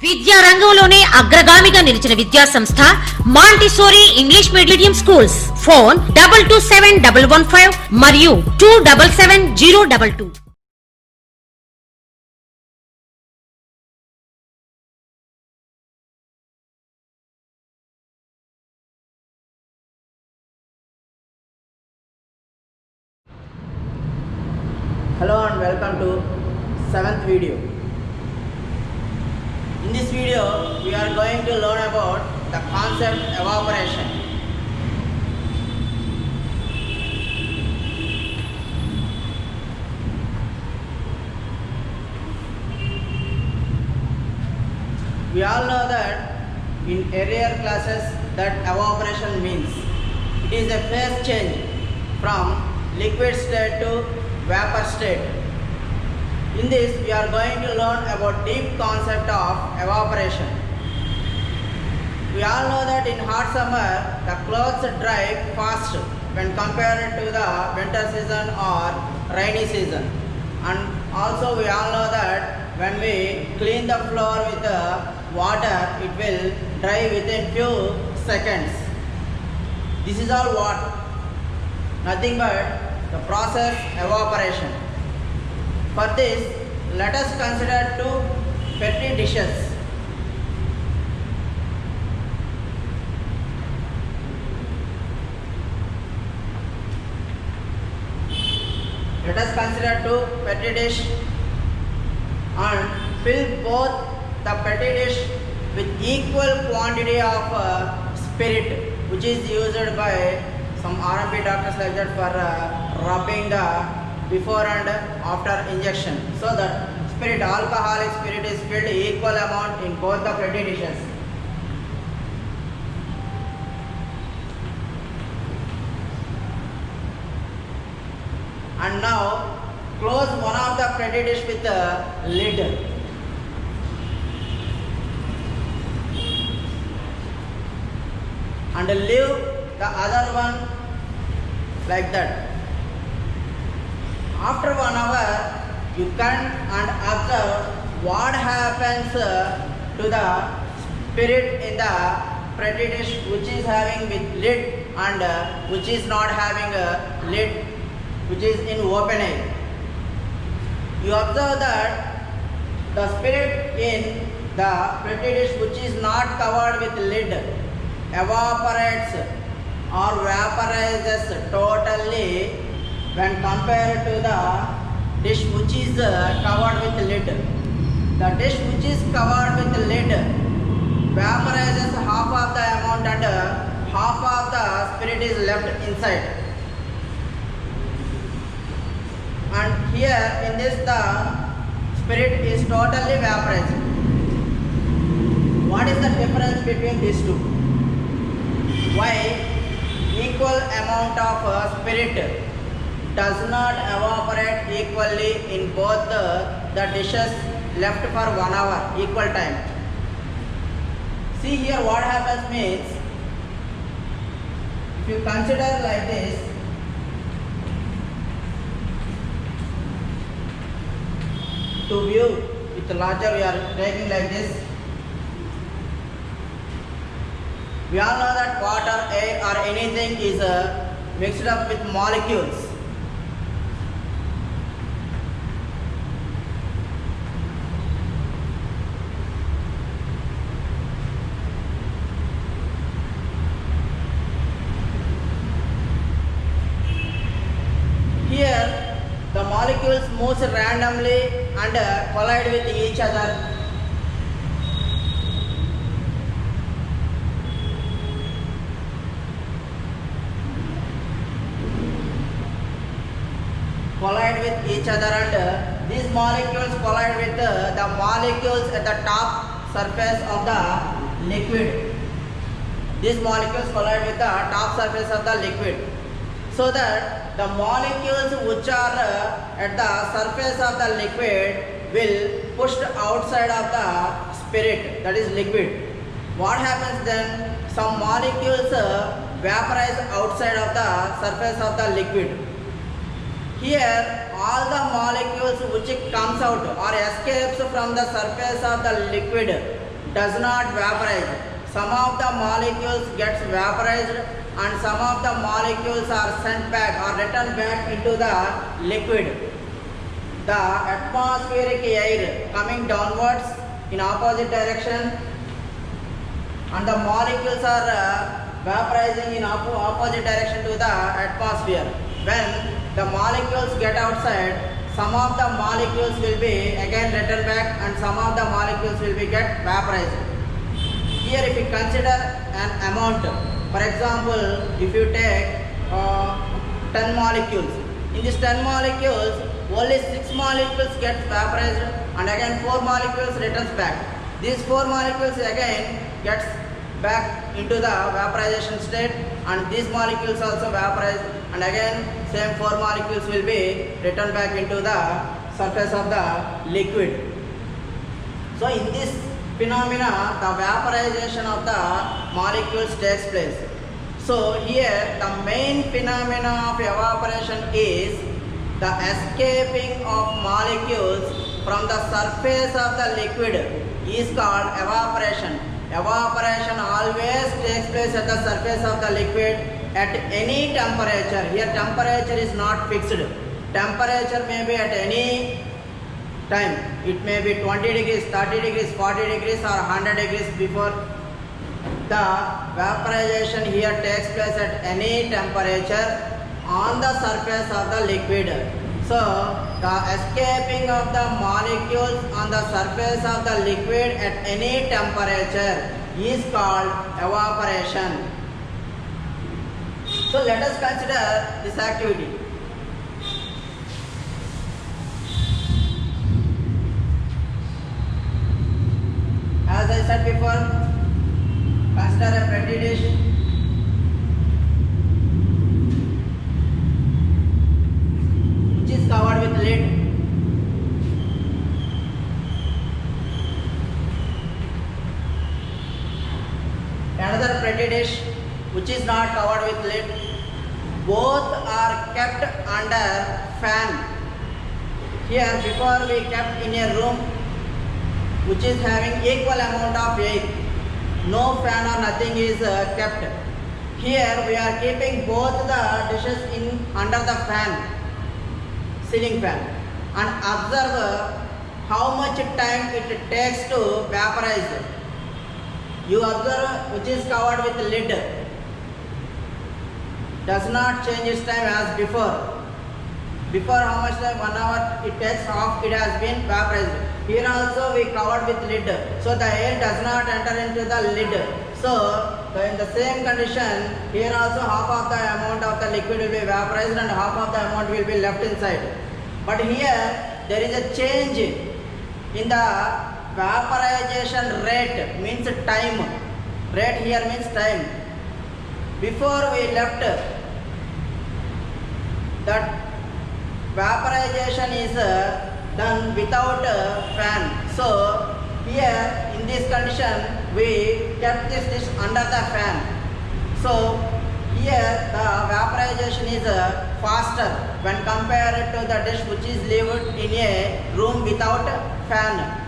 విద్యా రంగంలోనే అగ్రగామిగా నిలిచిన విద్యా సంస్థ Montessori English medium schools. Phone 227115 మరియు 277022. Hello and welcome to 7th video. In this video we are going to learn about the concept evaporation. We all know that in earlier classes that evaporation means it is a phase change from liquid state to vapor state. In this we are going to learn about deep concept of evaporation. We all know that in hot summer the clothes dry fast when compared to the winter season or rainy season, and also we all know that when we clean the floor with the water it will dry within few seconds. This is all what? Nothing but the process evaporation. For this, let us consider two petri dishes. Let us consider two petri dish and fill both the petri dish with equal quantity of spirit, which is used by some RMP doctors like that for rubbing before and after injection, so that spirit, alcoholic spirit is filled equal amount in both the petri dishes. And now close one of the petri dish with a lid. And leave the other one like that. After 1 hour you can and observe what happens to the spirit in the petri dish which is having with lid and which is not having a lid, which is in open air. You observe that the spirit in the petri dish which is not covered with lid evaporates or vaporizes totally when compared to the dish which is covered with lid. The dish which is covered with lid vaporizes half of the amount and half of the spirit is left inside. And here in this the spirit is totally vaporized. What is the difference between these two? Why equal amount of spirit does not evaporate equally in both the dishes left for 1 hour equal time? See here what happens means, if you consider like this, to view with larger we are taking like this. We all know that water, air or anything is mixed up with molecules. Here the molecules moves randomly and collide with each other. Collide with each other and these molecules collide with the molecules at the top surface of the liquid. These molecules collide with the top surface of the liquid, so that the molecules which are at the surface of the liquid will push outside of the spirit, that is liquid. What happens then? Some molecules vaporize outside of the surface of the liquid. Here all the molecules which comes out or escapes from the surface of the liquid does not vaporize. Some of the molecules gets vaporized and some of the molecules are sent back or returned back into the liquid. The atmospheric air coming downwards in opposite direction and the molecules are vaporizing in opposite direction to the atmosphere. When the molecules get outside, some of the molecules will be again returned back and some of the molecules will be get vaporized. Here if you consider an amount, for example, if you take 10 molecules, in these 10 molecules, only 6 molecules get vaporized and again 4 molecules returns back. These 4 molecules again gets back into the vaporization state and these molecules also vaporize and again same 4 molecules will be returned back into the surface of the liquid. So in this phenomena, the vaporization of the molecules takes place. So here the main phenomena of evaporation is the escaping of molecules from the surface of the liquid is called evaporation. Evaporation always takes place at the surface of the liquid at any temperature. Here temperature is not fixed. Temperature may be at any time. It may be 20 degrees, 30 degrees, 40 degrees or 100 degrees before. The vaporization here takes place at any temperature on the surface of the liquid. So the escaping of the molecules on the surface of the liquid at any temperature is called evaporation. So let us consider this activity. As I said before, consider a petri dish which is covered with lid. Another petri dish which is not covered with lid. Both are kept under fan. Here before we kept in a room which is having equal amount of air. No fan or nothing is kept. Here we are keeping both the dishes in under the fan, ceiling fan, and observe how much time it takes to vaporize. You observe which is covered with lid does not change its time as before. Before how much time? 1 hour it takes, half it has been vaporized. Here also we covered with lid, so the air does not enter into the lid. So in the same condition, here also half of the amount of the liquid will be vaporized and half of the amount will be left inside. But here there is a change in the vaporization rate, means time. Rate here means time. Before we left, that vaporization is done without fan. So here in this condition we kept this dish under the fan. So here the vaporization is faster when compared to the dish which is lived in a room without fan.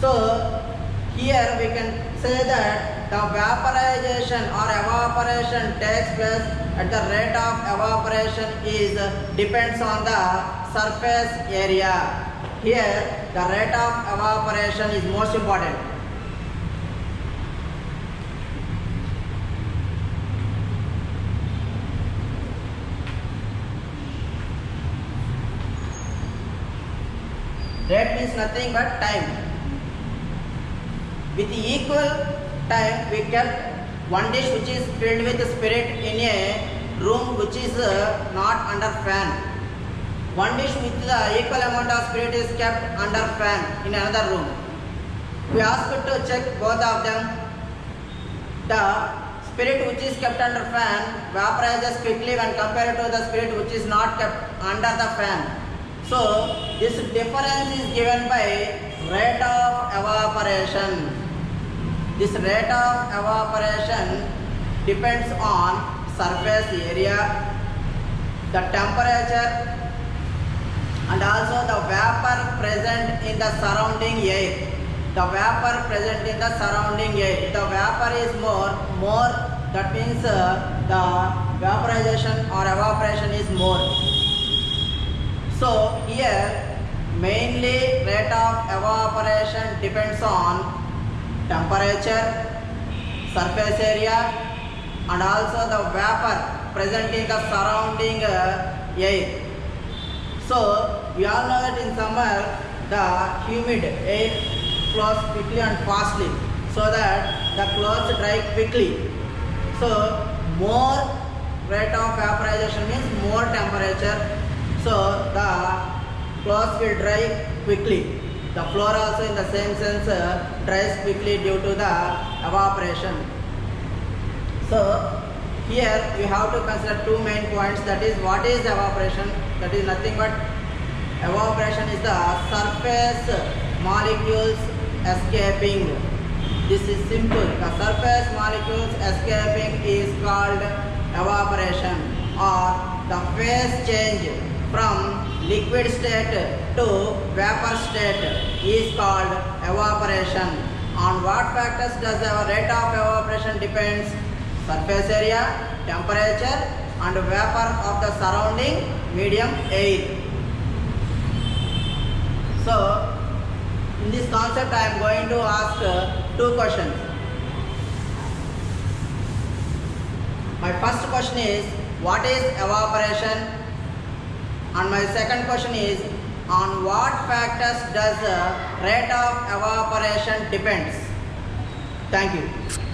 So here we can say that the vaporization or evaporation takes place at the rate of evaporation is depends on the surface area. Here the rate of evaporation is most important. Rate means nothing but time. With equal time we kept one dish which is filled with spirit in a room which is not under fan. One dish with the equal amount of spirit is kept under fan in another room. We asked to check both of them. The spirit which is kept under fan vaporizes quickly when compared to the spirit which is not kept under the fan. So this difference is given by rate of evaporation. This rate of evaporation depends on surface area, the temperature, and also the vapor present in the surrounding air. the vapor present in the surrounding air. If the vapor is more, that means the vaporization or evaporation is more. So here mainly rate of evaporation depends on temperature, surface area, and also the vapor present in the surrounding air. So we all know that in summer the humid air flows quickly and fastly, so that the clothes dry quickly. So more rate of vaporization means more temperature, so the clothes will dry quickly. The floor also in the same sense dries quickly due to the evaporation. So here we have to consider two main points, that is what is evaporation. That is nothing but evaporation is the surface molecules escaping. This is simple. The surface molecules escaping is called evaporation, or the phase change from liquid state to vapor state is called evaporation. On what factors does the rate of evaporation depends? Surface area, temperature, and vapor of the surrounding medium air. So in this concept I am going to ask two questions. My first question is, what is evaporation? And my second question is, on what factors does the rate of evaporation depends? Thank you.